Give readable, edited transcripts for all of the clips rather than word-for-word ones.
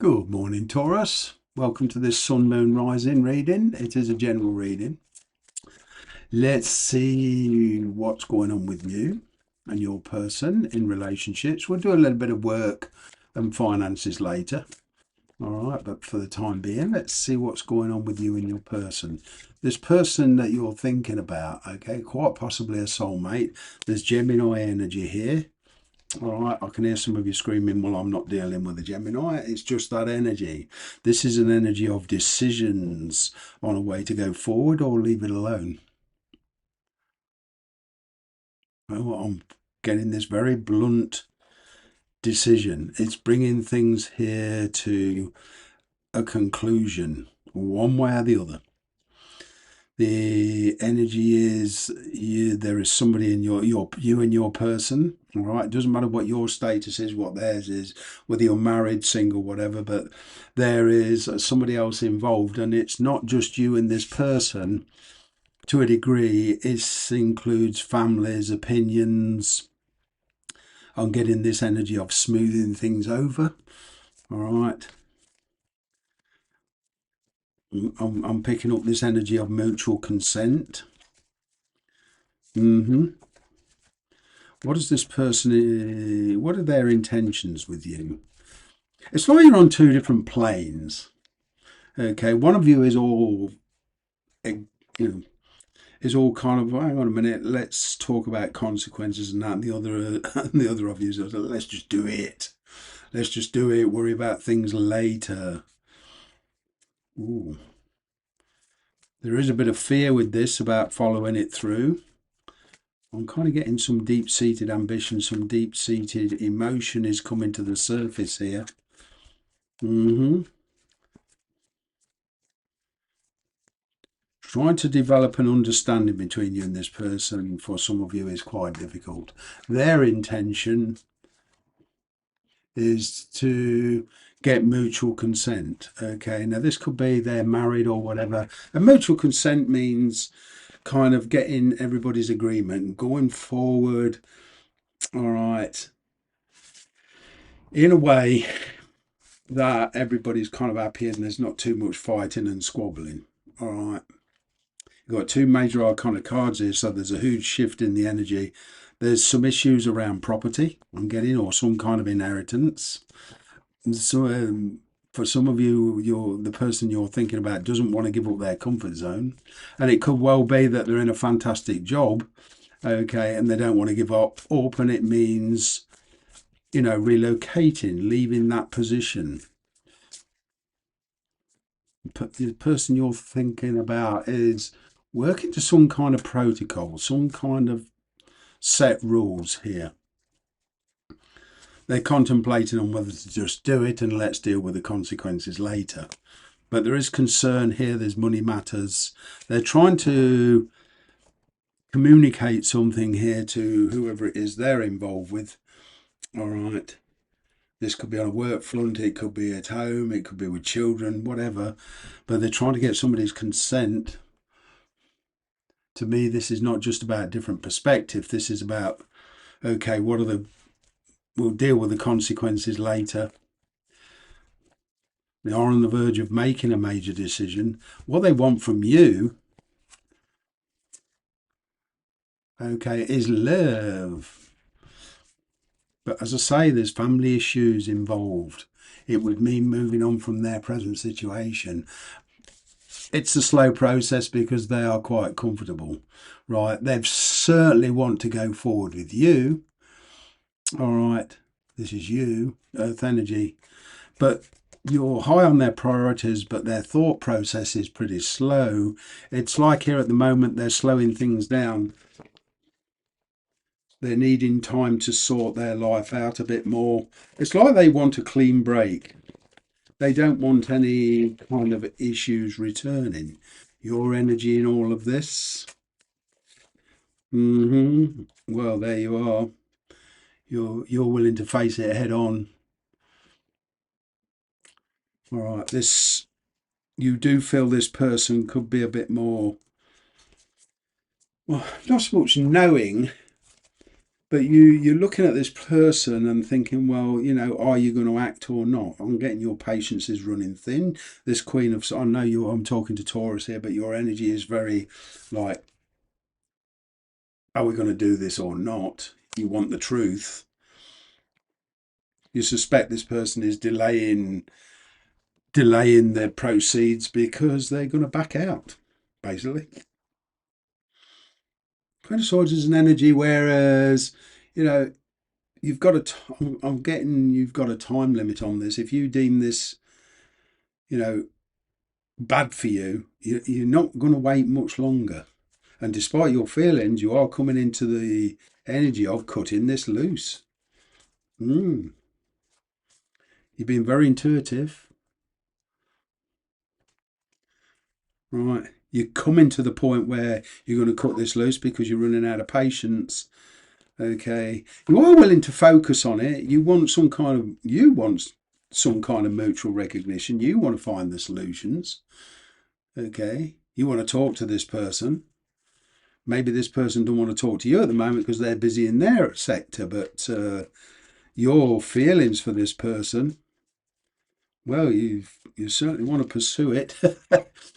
Good morning, Taurus. Welcome to this Sun Moon Rising reading. It is a general reading. Let's see what's going on with you and your person in relationships. We'll do a little bit of work and finances later. All right, but for the time being, let's see what's going on with you and your person. This person that you're thinking about, okay, quite possibly a soulmate. There's Gemini energy here. All right, I can hear some of you screaming, well, I'm not dealing with a Gemini. It's just that energy. This is an energy of decisions on a way to go forward or leave it alone. Well, I'm getting this very blunt decision. It's bringing things here to a conclusion, one way or the other. The energy is there is somebody in you and your person. All right, it doesn't matter what your status is, what theirs is, whether you're married, single, whatever, but there is somebody else involved, and it's not just you and this person. To a degree, it includes families, opinions. I'm getting this energy of smoothing things over. All right. I'm picking up this energy of mutual consent. What is this person, what are their intentions with you? It's like you're on two different planes. Okay, one of you is all, is all kind of, hang on a minute, let's talk about consequences and that, and the other, and the other of you is, let's just do it. Let's just do it, worry about things later. Ooh. There is a bit of fear with this about following it through. I'm kind of getting some deep-seated ambition, some deep-seated emotion is coming to the surface here. Trying to develop an understanding between you and this person for some of you is quite difficult. Their intention is to get mutual consent. Okay, now this could be they're married or whatever. And mutual consent means kind of getting everybody's agreement, going forward. All right, in a way that everybody's kind of happy and there's not too much fighting and squabbling. All right. You've got two major arcana cards here, so there's a huge shift in the energy. There's some issues around property, I'm getting, or some kind of inheritance. So for some of you, the person you're thinking about doesn't want to give up their comfort zone. And it could well be that they're in a fantastic job, okay, and they don't want to give up, and it means, relocating, leaving that position. The person you're thinking about is working to some kind of protocol, some kind of set rules here. They're contemplating on whether to just do it and let's deal with the consequences later. But there is concern here, there's money matters. They're trying to communicate something here to whoever it is they're involved with. All right. This could be on a work front, it could be at home, it could be with children, whatever. But they're trying to get somebody's consent. To me, this is not just about different perspective. This is about, okay, we'll deal with the consequences later. They are on the verge of making a major decision. What they want from you, okay, is love. But as I say, there's family issues involved. It would mean moving on from their present situation. It's a slow process because they are quite comfortable, right? They certainly want to go forward with you. All right, this is you, Earth energy. But you're high on their priorities, but their thought process is pretty slow. It's like here at the moment, they're slowing things down. They're needing time to sort their life out a bit more. It's like they want a clean break. They don't want any kind of issues returning. Your energy in all of this. Well, there you are. You're willing to face it head on. All right, you do feel this person could be a bit more, well, not so much knowing, But you're looking at this person and thinking, well, are you going to act or not? I'm getting your patience is running thin. This Queen of, I know I'm talking to Taurus here, but your energy is very like, are we going to do this or not? You want the truth. You suspect this person is delaying their proceeds because they're going to back out, basically. Queen of Swords is an energy, whereas, you've got I'm getting you've got a time limit on this. If you deem this, bad for you, you're not going to wait much longer. And despite your feelings, you are coming into the energy of cutting this loose. You've been very intuitive. Right. You're coming to the point where you're going to cut this loose because you're running out of patience. Okay. You are willing to focus on it. You want some kind of mutual recognition. You want to find the solutions. Okay. You want to talk to this person. Maybe this person don't want to talk to you at the moment because they're busy in their sector, but your feelings for this person, well, you certainly want to pursue it.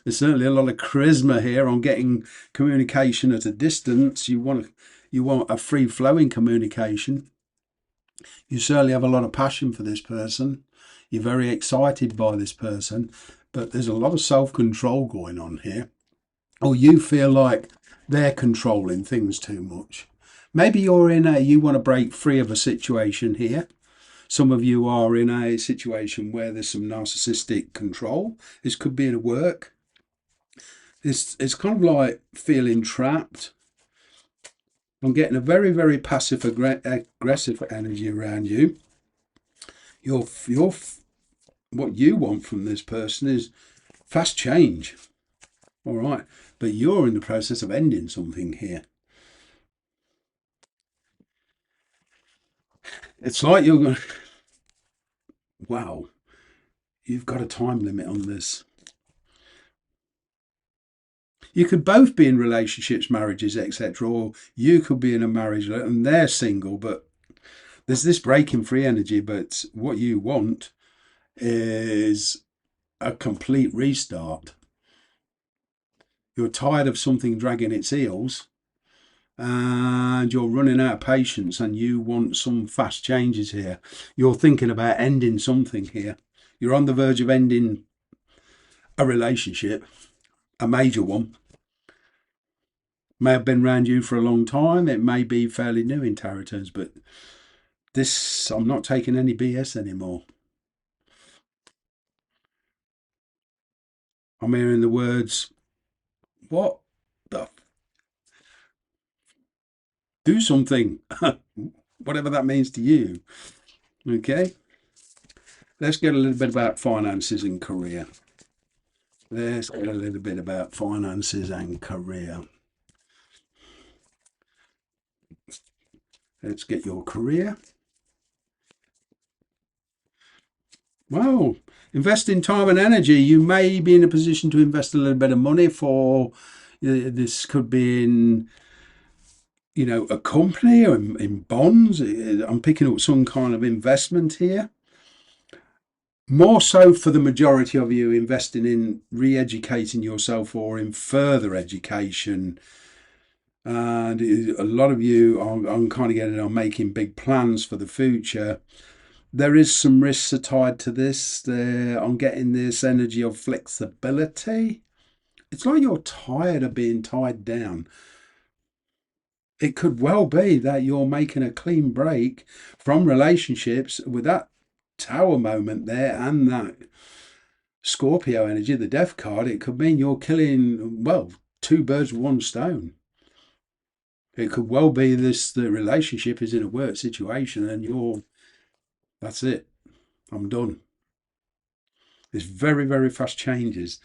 There's certainly a lot of charisma here on getting communication at a distance. You want a free flowing communication. You certainly have a lot of passion for this person. You're very excited by this person, but there's a lot of self-control going on here. Or you feel like they're controlling things too much. Maybe you want to break free of a situation here. Some of you are in a situation where there's some narcissistic control. This could be in a work. It's kind of like feeling trapped. I'm getting a very, very passive aggressive energy around you. What you want from this person is fast change. All right. But you're in the process of ending something here. It's like you're going, wow, you've got a time limit on this. You could both be in relationships, marriages, etc., or you could be in a marriage and they're single, but there's this breaking free energy. But what you want is a complete restart. You're tired of something dragging its heels and you're running out of patience and you want some fast changes here. You're thinking about ending something here. You're on the verge of ending a relationship, a major one. May have been around you for a long time. It may be fairly new in tarot terms, but this, I'm not taking any BS anymore. I'm hearing the words, what the? Do something, whatever that means to you. Okay. Let's get a little bit about finances and career. Let's get a little bit about finances and career. Let's get your career. Well, invest in time and energy. You may be in a position to invest a little bit of money for, this could be in, a company or in bonds. I'm picking up some kind of investment here. More so for the majority of you, investing in re-educating yourself or in further education. And a lot of you, I'm kind of getting on making big plans for the future. There is some risks tied to this. I'm getting this energy of flexibility. It's like you're tired of being tied down. It could well be that you're making a clean break from relationships with that Tower moment there and that Scorpio energy, the death card. It could mean you're killing, well, two birds with one stone. It could well be the relationship is in a work situation and that's it. I'm done. There's very, very fast changes.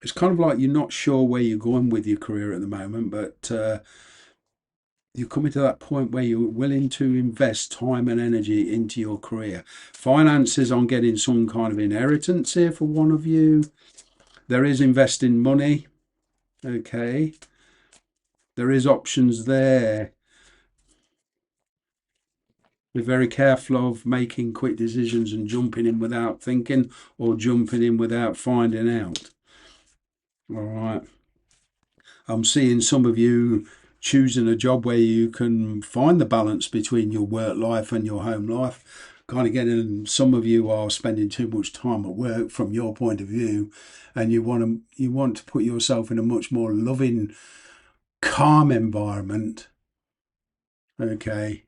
It's kind of like you're not sure where you're going with your career at the moment, but you're coming to that point where you're willing to invest time and energy into your career. Finances on getting some kind of inheritance here for one of you. There is investing money. Okay. There is options there. Be very careful of making quick decisions and jumping in without thinking or jumping in without finding out. All right. I'm seeing some of you choosing a job where you can find the balance between your work life and your home life. Kind of getting, some of you are spending too much time at work from your point of view, and you want to put yourself in a much more loving, calm environment. Okay.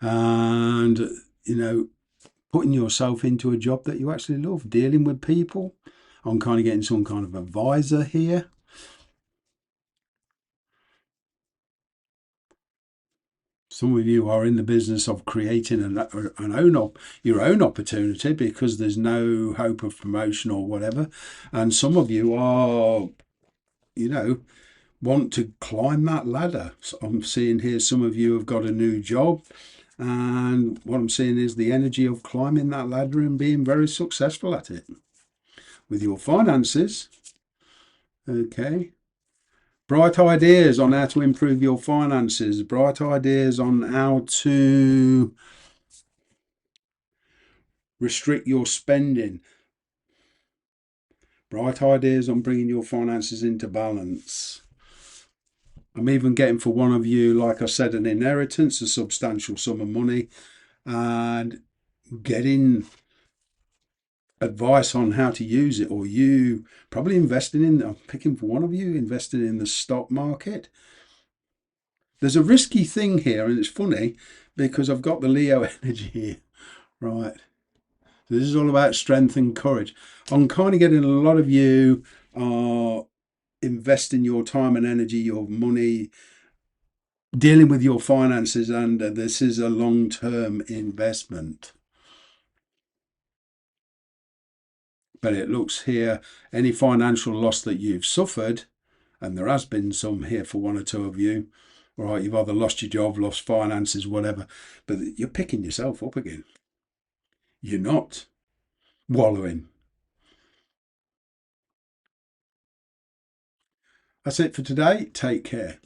And putting yourself into a job that you actually love, dealing with people. I'm kind of getting some kind of advisor here. Some of you are in the business of creating your own opportunity because there's no hope of promotion or whatever. And some of you are, want to climb that ladder. So I'm seeing here some of you have got a new job. And what I'm seeing is the energy of climbing that ladder and being very successful at it. With your finances, okay. Bright ideas on how to improve your finances. Bright ideas on how to restrict your spending. Bright ideas on bringing your finances into balance. I'm even getting for one of you, like I said, an inheritance, a substantial sum of money, and getting advice on how to use it, or you probably investing in, I'm picking for one of you, investing in the stock market. There's a risky thing here, and it's funny because I've got the Leo energy here, right? So this is all about strength and courage. I'm kind of getting a lot of you are investing your time and energy, your money, dealing with your finances, and this is a long-term investment. But it looks here, any financial loss that you've suffered, and there has been some here for one or two of you, right? You've either lost your job, lost finances, whatever, but you're picking yourself up again. You're not wallowing. That's it for today. Take care.